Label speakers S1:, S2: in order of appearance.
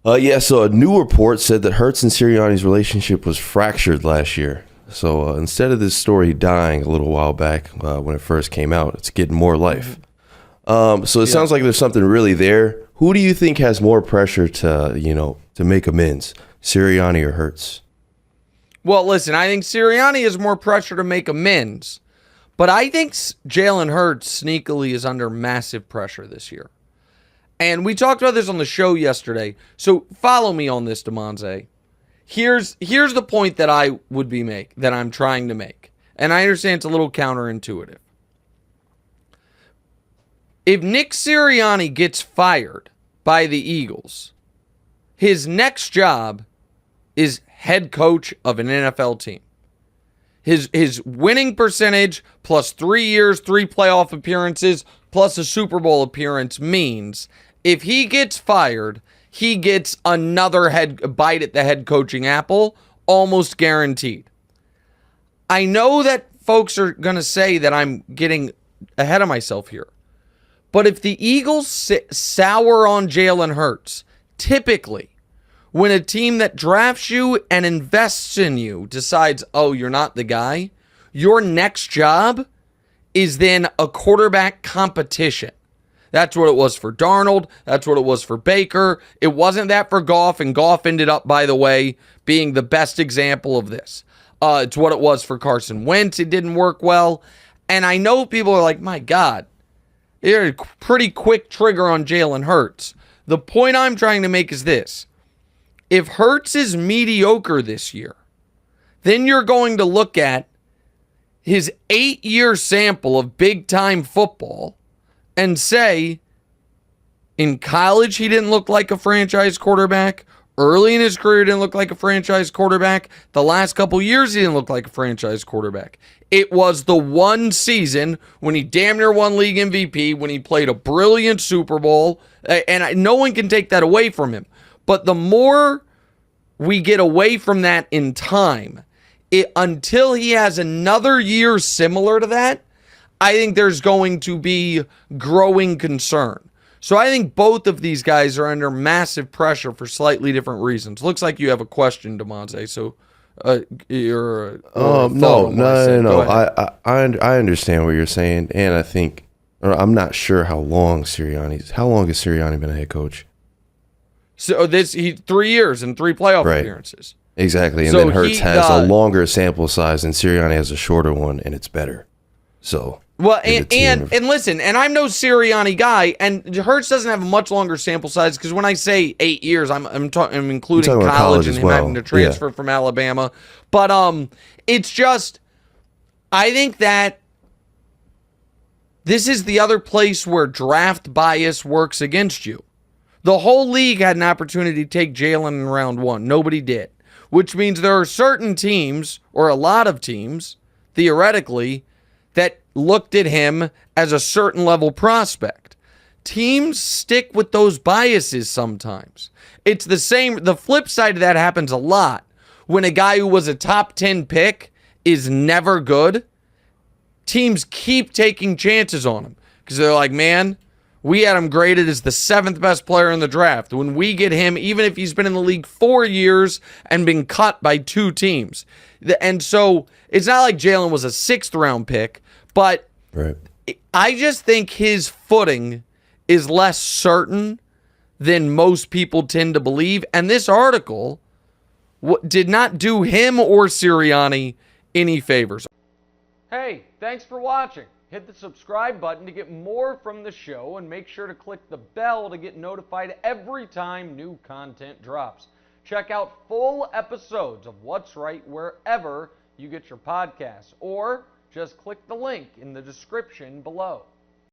S1: Yeah, so a new report said that Hurts and Sirianni's relationship was fractured last year. So instead of this story dying a little while back when it first came out, it's getting more life. So it sounds like there's something really there. Who do you think has more pressure to make amends, Sirianni or Hurts?
S2: Well, listen, I think Sirianni has more pressure to make amends, but I think Jalen Hurts sneakily is under massive pressure this year. And we talked about this on the show yesterday, so follow me on this, DeMonze. Here's the point that I'm trying to make, and I understand it's a little counterintuitive. If Nick Sirianni gets fired by the Eagles, his next job is head coach of an NFL team. His winning percentage plus 3 years, 3 playoff appearances, plus a Super Bowl appearance means if he gets fired, he gets another bite at the head coaching apple, almost guaranteed. I know that folks are going to say that I'm getting ahead of myself here. But if the Eagles sour on Jalen Hurts, typically, when a team that drafts you and invests in you decides, oh, you're not the guy, your next job is then a quarterback competition. That's what it was for Darnold. That's what it was for Baker. It wasn't that for Goff, and Goff ended up, by the way, being the best example of this. It's what it was for Carson Wentz. It didn't work well. And I know people are like, my God, you're a pretty quick trigger on Jalen Hurts. The point I'm trying to make is this. If Hurts is mediocre this year, then you're going to look at his 8-year sample of big-time football and say, in college, he didn't look like a franchise quarterback. Early in his career, he didn't look like a franchise quarterback. The last couple years, he didn't look like a franchise quarterback. It was the one season when he damn near won league MVP, when he played a brilliant Super Bowl, and no one can take that away from him. But the more we get away from that in time, until he has another year similar to that, I think there's going to be growing concern. So I think both of these guys are under massive pressure for slightly different reasons. Looks like you have a question, DeMonte. So you're
S1: no. I understand what you're saying, and I think I'm not sure how long has Sirianni been a head coach?
S2: So 3 years and 3 playoff appearances.
S1: Exactly, and then Hurts has a longer sample size, and Sirianni has a shorter one, and it's better. So.
S2: Well, and listen, and I'm no Sirianni guy, and Hurts doesn't have a much longer sample size because when I say 8 years, I'm including college and him having to transfer from Alabama. But it's just, I think that this is the other place where draft bias works against you. The whole league had an opportunity to take Jalen in round 1. Nobody did, which means there are certain teams, or a lot of teams, theoretically, that looked at him as a certain level prospect. Teams stick with those biases sometimes. It's the same. The flip side of that happens a lot. When a guy who was a top 10 pick is never good, teams keep taking chances on him because they're like, man, we had him graded as the 7th best player in the draft. When we get him, even if he's been in the league 4 years and been cut by 2 teams. And so it's not like Jalen was a 6th round pick, but I just think his footing is less certain than most people tend to believe. And this article did not do him or Sirianni any favors. Hey, thanks for watching. Hit the subscribe button to get more from the show, and make sure to click the bell to get notified every time new content drops. Check out full episodes of What's Right wherever you get your podcasts, or just click the link in the description below.